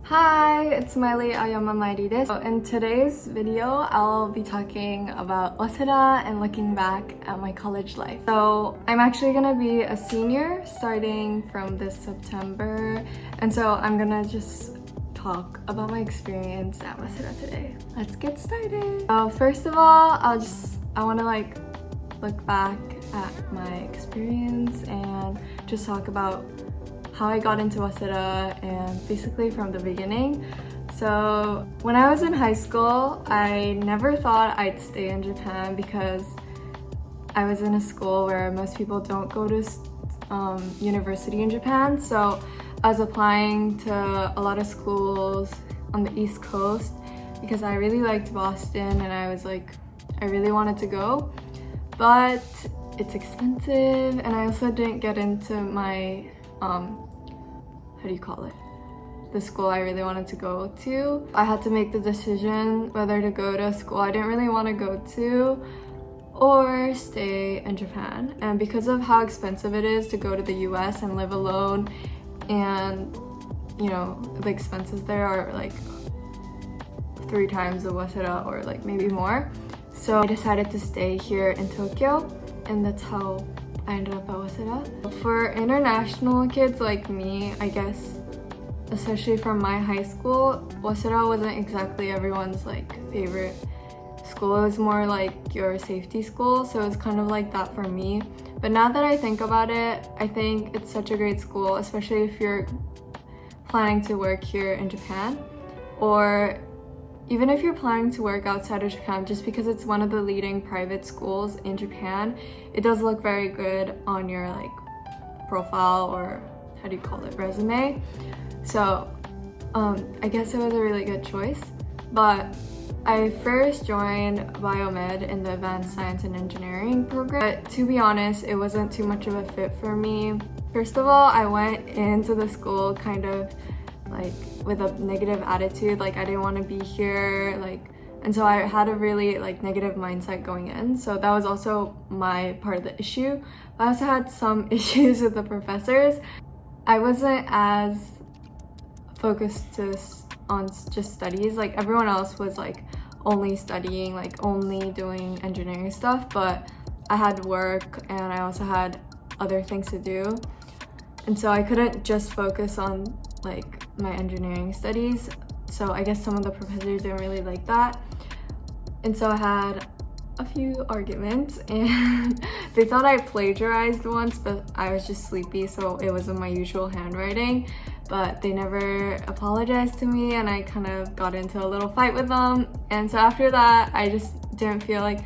Hi, it's Miley and I'm舞莉です. So in today's video, I'll be talking about Waseda and looking back at my college life. So I'm actually gonna be a senior starting from this September, and so I'm gonna just talk about my experience at Waseda today. Let's get started. So first of all, I want to look back at my experience and just talk about how I got into Waseda and basically from the beginning. So when I was in high school, I never thought I'd stay in Japan because I was in a school where most people don't go to university in Japan. So I was applying to a lot of schools on the East Coast because I really liked Boston and I was like, I really wanted to go, but it's expensive and I also didn't get into my the school I really wanted to go to. I had to make the decision whether to go to a school I didn't really want to go to or stay in Japan. And because of how expensive it is to go to the US and live alone, and you know, the expenses there are like 3 times the Waseda or like maybe more. So I decided to stay here in Tokyo, and that's how I ended up at Waseda. For international kids like me, I guess, especially from my high school, Waseda wasn't exactly everyone's like favorite school. It was more like your safety school, so it was kind of like that for me. But now that I think about it, I think it's such a great school, especially if you're planning to work here in Japan, or even if you're planning to work outside of Japan, just because it's one of the leading private schools in Japan, it does look very good on your like profile, or resume. So I guess it was a really good choice. But I first joined biomed in the advanced science and engineering program, but to be honest, it wasn't too much of a fit for me. First of all, I went into the school kind of like with a negative attitude, like I didn't want to be here, and so I had a really like negative mindset going in. So that was also my part of the issue. I also had some issues with the professors. I wasn't as focused on just studies. Like everyone else was like only studying, like only doing engineering stuff, but I had work and I also had other things to do, and so I couldn't just focus on like my engineering studies. So I guess some of the professors didn't really like that, and so I had a few arguments and they thought I plagiarized once, but I was just sleepy, so it wasn't my usual handwriting. But they never apologized to me and I kind of got into a little fight with them, and so after that I just didn't feel like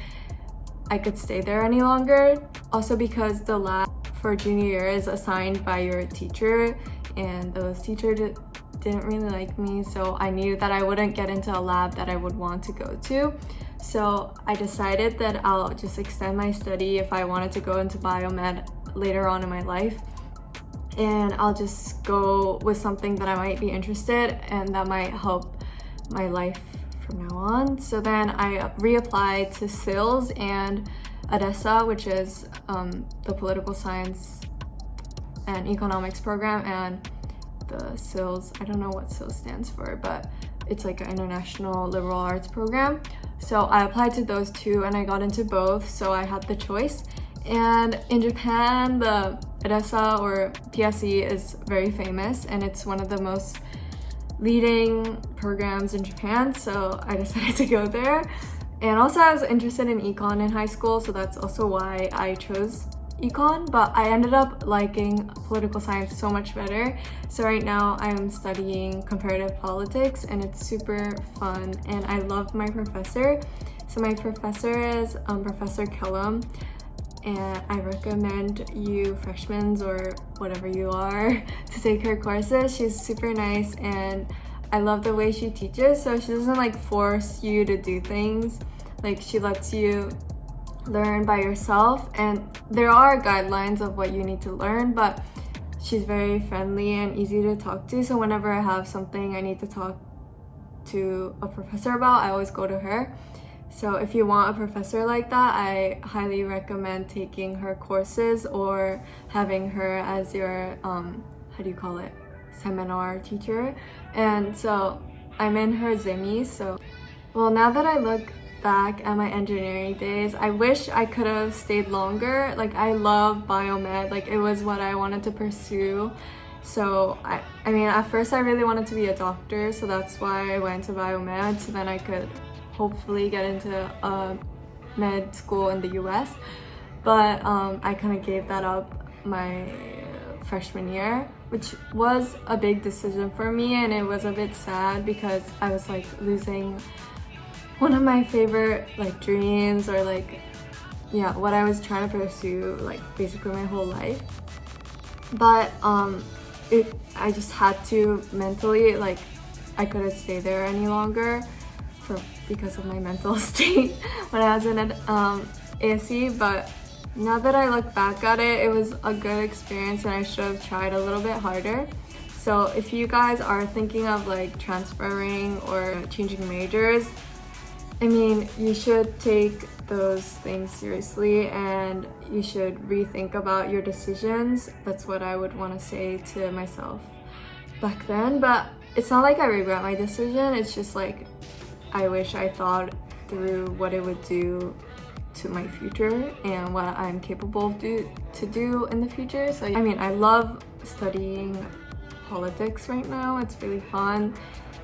I could stay there any longer. Also because the lab for junior year is assigned by your teacher, and those teachers didn't really like me, so I knew that I wouldn't get into a lab that I would want to go to. So I decided that I'll just extend my study if I wanted to go into biomed later on in my life, and I'll just go with something that I might be interested and that might help my life from now on. So then I reapplied to SILS and ADESA, which is the political science and economics program, and the SILS, I don't know what SILS stands for, but it's like an international liberal arts program. So I applied to those two and I got into both, so I had the choice. And in Japan, the ADESA or PSE is very famous and it's one of the most leading programs in Japan, so I decided to go there. And also I was interested in econ in high school, so that's also why I chose econ, but I ended up liking political science so much better. So right now I'm studying comparative politics and it's super fun and I love my professor. So my professor is Professor Kellum, and I recommend you freshmen or whatever you are to take her courses. She's super nice and I love the way she teaches. So she doesn't like force you to do things, like she lets you learn by yourself, and there are guidelines of what you need to learn, but she's very friendly and easy to talk to. So whenever I have something I need to talk to a professor about, I always go to her. So if you want a professor like that, I highly recommend taking her courses or having her as your seminar teacher, and so I'm in her zemi. So well, now that I look back at my engineering days, I wish I could have stayed longer. Like, I love biomed, like it was what I wanted to pursue. So I mean, at first I really wanted to be a doctor, so that's why I went to biomed, so then I could hopefully get into a med school in the US. But I kind of gave that up my freshman year, which was a big decision for me, and it was a bit sad because I was like losing one of my favorite like dreams, or like, yeah, what I was trying to pursue like basically my whole life. But I just had to mentally, like I couldn't stay there any longer because of my mental state when I was in ASC. But now that I look back at it, it was a good experience and I should have tried a little bit harder. So if you guys are thinking of like transferring or changing majors, I mean, you should take those things seriously and you should rethink about your decisions. That's what I would want to say to myself back then. But it's not like I regret my decision, it's just like I wish I thought through what it would do to my future and what I'm capable to do in the future. So I mean, I love studying politics right now, it's really fun.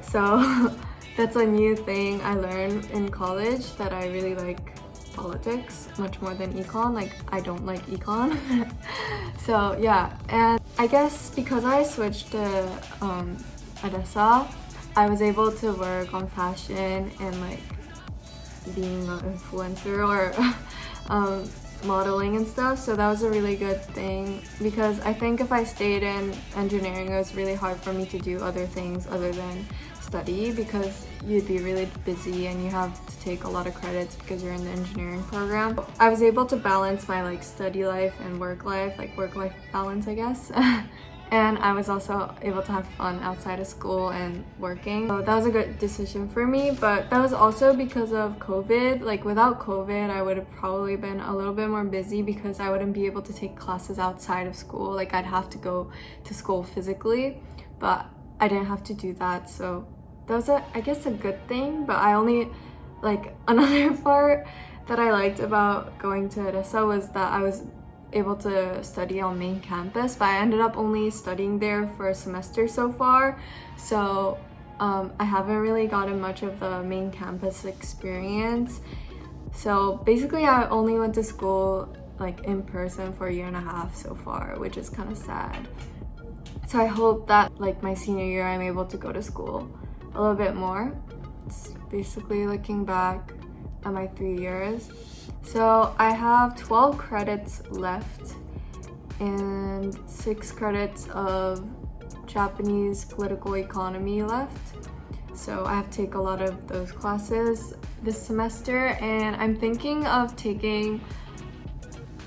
So that's a new thing I learned in college, that I really like politics much more than econ. Like, I don't like econ. So yeah, and I guess because I switched to ADESA, I was able to work on fashion and like being an influencer or modeling and stuff. So that was a really good thing, because I think if I stayed in engineering, it was really hard for me to do other things other than study, because you'd be really busy and you have to take a lot of credits because you're in the engineering program. I was able to balance my like study life and work life, like work-life balance, I guess. And I was also able to have fun outside of school and working. So that was a good decision for me, but that was also because of COVID. Like, without COVID, I would have probably been a little bit more busy because I wouldn't be able to take classes outside of school. Like, I'd have to go to school physically, but I didn't have to do that. So that was I guess a good thing. But I only, like, another part that I liked about going to ADESA was that I was able to study on main campus, but I ended up only studying there for a semester so far. So I haven't really gotten much of the main campus experience. So basically I only went to school like in person for a year and a half so far, which is kind of sad. So I hope that like my senior year I'm able to go to school a little bit more. It's basically looking back at my 3 years. So I have 12 credits left and 6 credits of Japanese political economy left. So I have to take a lot of those classes this semester, and I'm thinking of taking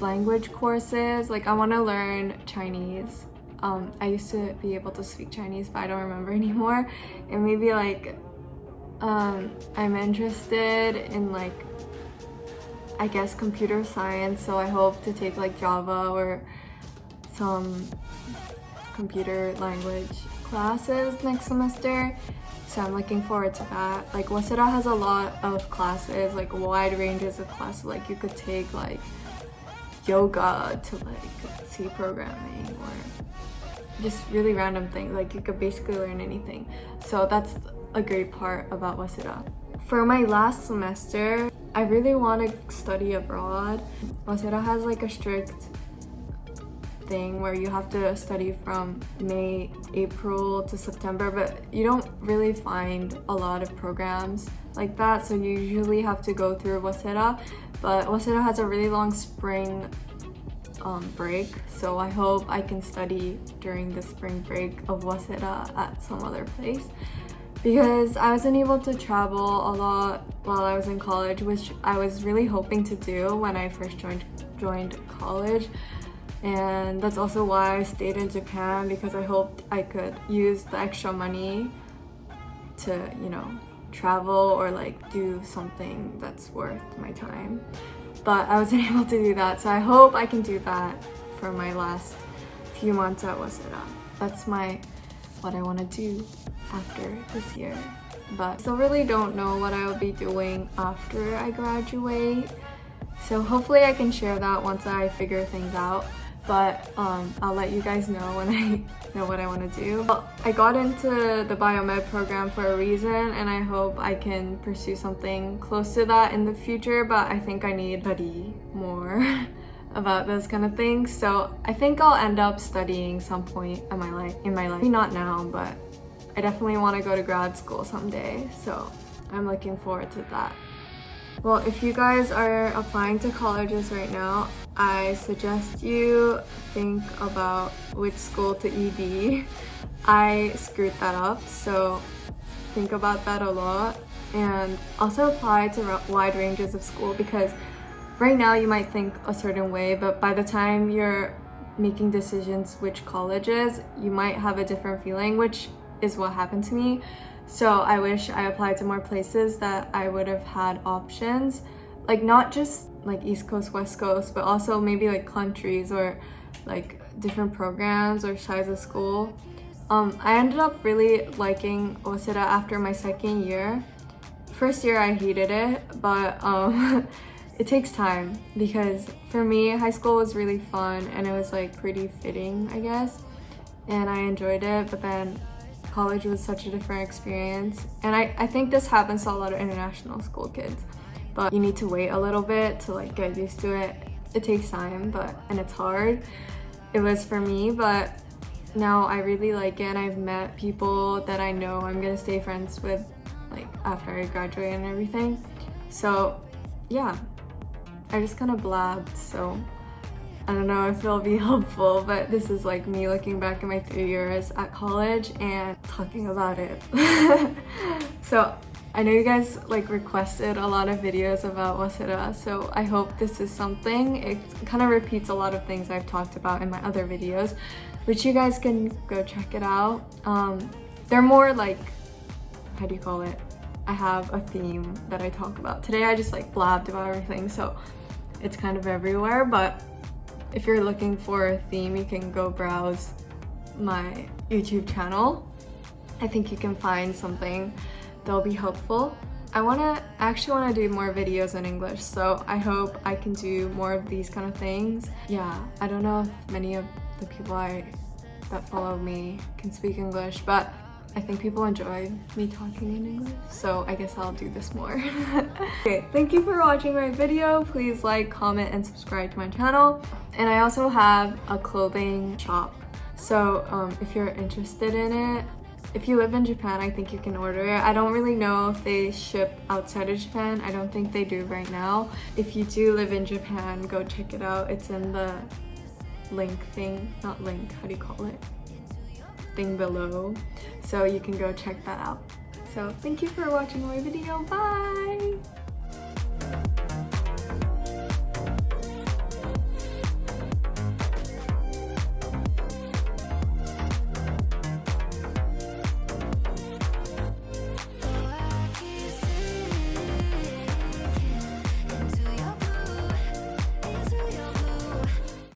language courses. Like, I want to learn Chinese. I used to be able to speak Chinese, but I don't remember anymore. And maybe like I'm interested in like, I guess, computer science, so I hope to take like Java or some computer language classes next semester. So I'm looking forward to that. Like, Waseda has a lot of classes, like wide ranges of classes. Like, you could take like yoga to like C programming, or just really random things. Like, you could basically learn anything. So that's a great part about Waseda. For my last semester, I really want to study abroad. Waseda has like a strict thing where you have to study from April to September, but you don't really find a lot of programs like that, so you usually have to go through Waseda. But Waseda has a really long spring break, so I hope I can study during the spring break of Waseda at some other place, because I wasn't able to travel a lot while I was in college, which I was really hoping to do when I first joined college. And that's also why I stayed in Japan, because I hoped I could use the extra money to, you know, travel or like do something that's worth my time. But I wasn't able to do that, so I hope I can do that for my last few months at Waseda. That's my what I want to do after this year. But I still really don't know what I'll be doing after I graduate. So hopefully I can share that once I figure things out. But I'll let you guys know when I know what I want to do. Well, I got into the biomed program for a reason, and I hope I can pursue something close to that in the future, but I think I need to study more about those kind of things. So I think I'll end up studying some point in my life. Maybe not now, but I definitely want to go to grad school someday. So I'm looking forward to that. Well, if you guys are applying to colleges right now, I suggest you think about which school to ED. I screwed that up, so think about that a lot. And also apply to wide ranges of school, because right now you might think a certain way, but by the time you're making decisions which colleges, you might have a different feeling, which is what happened to me. So I wish I applied to more places that I would have had options, like not just like East Coast, West Coast, but also maybe like countries or like different programs or size of school. I ended up really liking Waseda after my second year. First year I hated it, but it takes time, because for me high school was really fun and it was like pretty fitting, I guess, and I enjoyed it. But then college was such a different experience, and I think this happens to a lot of international school kids, but you need to wait a little bit to like get used to it. It takes time, and it's hard. It was for me, but now I really like it, and I've met people that I know I'm gonna stay friends with like after I graduate and everything. So yeah, I just kind of blabbed, so I don't know if it'll be helpful, but this is like me looking back at my 3 years at college and talking about it. So I know you guys like requested a lot of videos about Waseda, so I hope this is something. It kind of repeats a lot of things I've talked about in my other videos, which you guys can go check it out. They're more like, how do you call it? I have a theme that I talk about. Today I just like blabbed about everything, so it's kind of everywhere, but if you're looking for a theme, you can go browse my YouTube channel. I think you can find something that'll be helpful. I actually want to do more videos in English, so I hope I can do more of these kind of things. Yeah, I don't know if many of the people that follow me can speak English, but I think people enjoy me talking in English, so I guess I'll do this more. Okay, thank you for watching my video. Please like, comment, and subscribe to my channel. And I also have a clothing shop, so if you're interested in it, if you live in Japan, I think you can order it. I don't really know if they ship outside of Japan. I don't think they do right now. If you do live in Japan, go check it out. It's in the link thing, not link, how do you call it? Thing below, so you can go check that out. So thank you for watching my video. Bye!